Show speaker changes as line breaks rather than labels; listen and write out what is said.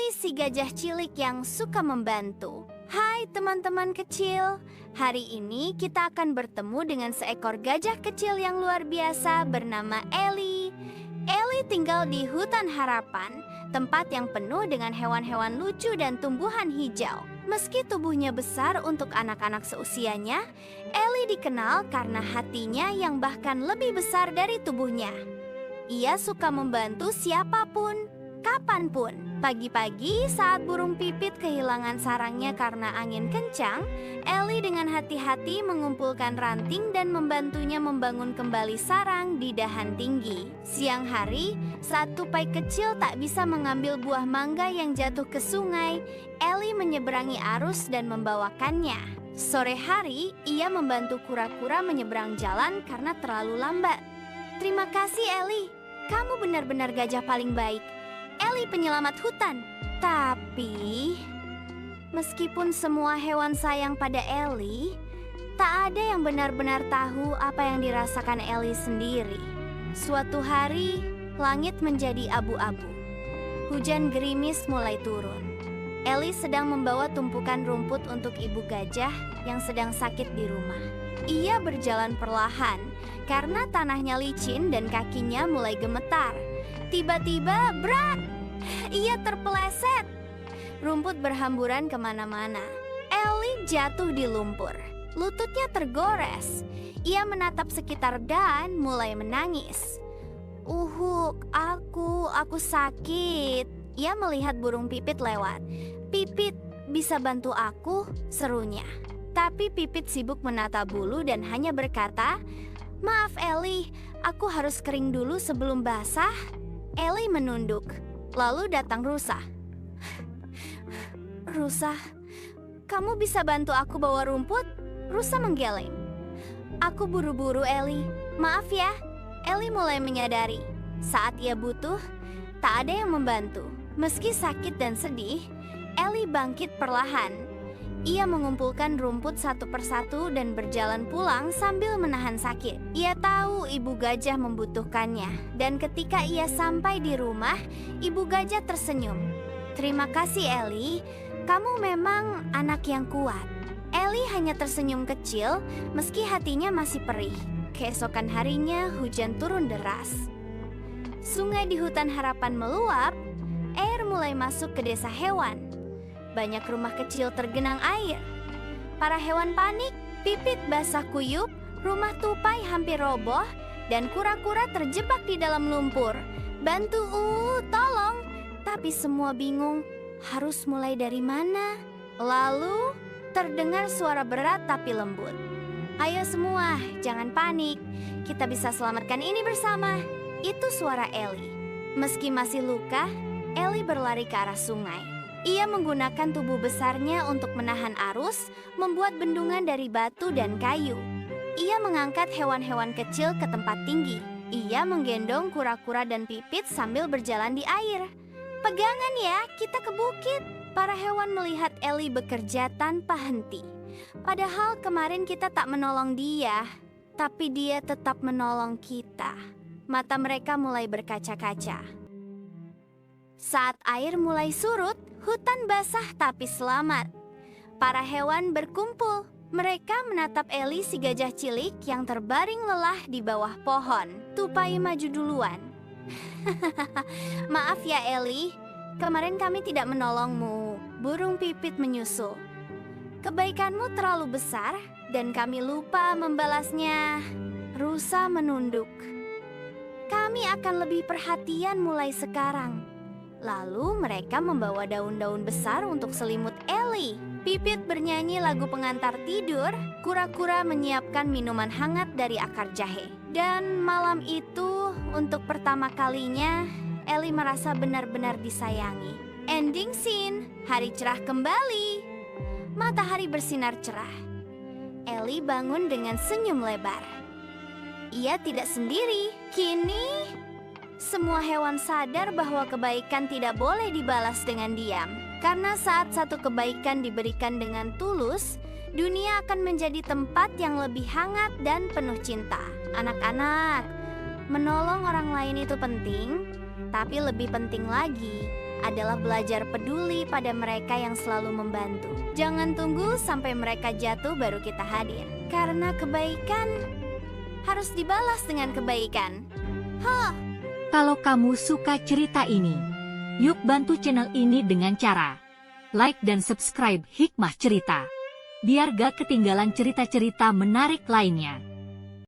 Ellie si gajah cilik yang suka membantu. Hai teman-teman kecil, hari ini kita akan bertemu dengan seekor gajah kecil yang luar biasa bernama Ellie. Ellie tinggal di hutan harapan, tempat yang penuh dengan hewan-hewan lucu dan tumbuhan hijau. Meski tubuhnya besar untuk anak-anak seusianya, Ellie dikenal karena hatinya yang bahkan lebih besar dari tubuhnya. Ia suka membantu siapapun, kapanpun. Pagi-pagi saat burung pipit kehilangan sarangnya karena angin kencang, Ellie dengan hati-hati mengumpulkan ranting dan membantunya membangun kembali sarang di dahan tinggi. Siang hari, saat tupai kecil tak bisa mengambil buah mangga yang jatuh ke sungai, Ellie menyeberangi arus dan membawakannya. Sore hari, ia membantu kura-kura menyeberang jalan karena terlalu lambat. Terima kasih Ellie, kamu benar-benar gajah paling baik. Ellie penyelamat hutan. Tapi, meskipun semua hewan sayang pada Ellie, tak ada yang benar-benar tahu apa yang dirasakan Ellie sendiri. Suatu hari, langit menjadi abu-abu. Hujan gerimis mulai turun. Ellie sedang membawa tumpukan rumput untuk ibu gajah yang sedang sakit di rumah. Ia berjalan perlahan karena tanahnya licin dan kakinya mulai gemetar. Tiba-tiba, brak! Ia terpeleset. Rumput berhamburan kemana-mana. Ellie jatuh di lumpur. Lututnya tergores. Ia menatap sekitar dan mulai menangis. Aku sakit. Ia melihat burung pipit lewat. Pipit, bisa bantu aku? Serunya. Tapi Pipit sibuk menata bulu dan hanya berkata, "Maaf Ellie, aku harus kering dulu sebelum basah." Ellie menunduk. Lalu datang Rusa. "Rusa, kamu bisa bantu aku bawa rumput?" Rusa menggeleng. "Aku buru-buru Ellie, maaf ya." Ellie mulai menyadari, saat ia butuh, tak ada yang membantu. Meski sakit dan sedih, Ellie bangkit perlahan. Ia mengumpulkan rumput satu persatu dan berjalan pulang sambil menahan sakit. Ia tahu ibu gajah membutuhkannya, dan ketika ia sampai di rumah, ibu gajah tersenyum. "Terima kasih Ellie, kamu memang anak yang kuat." Ellie hanya tersenyum kecil meski hatinya masih perih. Keesokan harinya hujan turun deras. Sungai di hutan harapan meluap, air mulai masuk ke desa hewan. Banyak rumah kecil tergenang air. Para hewan panik, Pipit basah kuyup, rumah tupai hampir roboh, dan kura-kura terjebak di dalam lumpur. "Bantu, tolong!" Tapi semua bingung, harus mulai dari mana? Lalu, terdengar suara berat tapi lembut. "Ayo semua, jangan panik. Kita bisa selamatkan ini bersama." Itu suara Ellie. Meski masih luka, Ellie berlari ke arah sungai. Ia menggunakan tubuh besarnya untuk menahan arus, membuat bendungan dari batu dan kayu. Ia mengangkat hewan-hewan kecil ke tempat tinggi. Ia menggendong kura-kura dan Pipit sambil berjalan di air. "Pegangan ya, kita ke bukit." Para hewan melihat Ellie bekerja tanpa henti. Padahal kemarin kita tak menolong dia, tapi dia tetap menolong kita. Mata mereka mulai berkaca-kaca. Saat air mulai surut, hutan basah tapi selamat. Para hewan berkumpul. Mereka menatap Ellie si gajah cilik yang terbaring lelah di bawah pohon. Tupai maju duluan. "Maaf ya Ellie, kemarin kami tidak menolongmu." Burung Pipit menyusul. "Kebaikanmu terlalu besar dan kami lupa membalasnya." Rusa menunduk. "Kami akan lebih perhatian mulai sekarang." Lalu mereka membawa daun-daun besar untuk selimut Ellie. Pipit bernyanyi lagu pengantar tidur, kura-kura menyiapkan minuman hangat dari akar jahe. Dan malam itu, untuk pertama kalinya, Ellie merasa benar-benar disayangi. Ending scene, hari cerah kembali. Matahari bersinar cerah. Ellie bangun dengan senyum lebar. Ia tidak sendiri. Kini, semua hewan sadar bahwa kebaikan tidak boleh dibalas dengan diam. Karena saat satu kebaikan diberikan dengan tulus, dunia akan menjadi tempat yang lebih hangat dan penuh cinta. Anak-anak, menolong orang lain itu penting, tapi lebih penting lagi, adalah belajar peduli pada mereka yang selalu membantu. Jangan tunggu sampai mereka jatuh baru kita hadir. Karena kebaikan harus dibalas dengan kebaikan.
Kalau kamu suka cerita ini, yuk bantu channel ini dengan cara like dan subscribe Hikmah Cerita. Biar gak ketinggalan cerita-cerita menarik lainnya.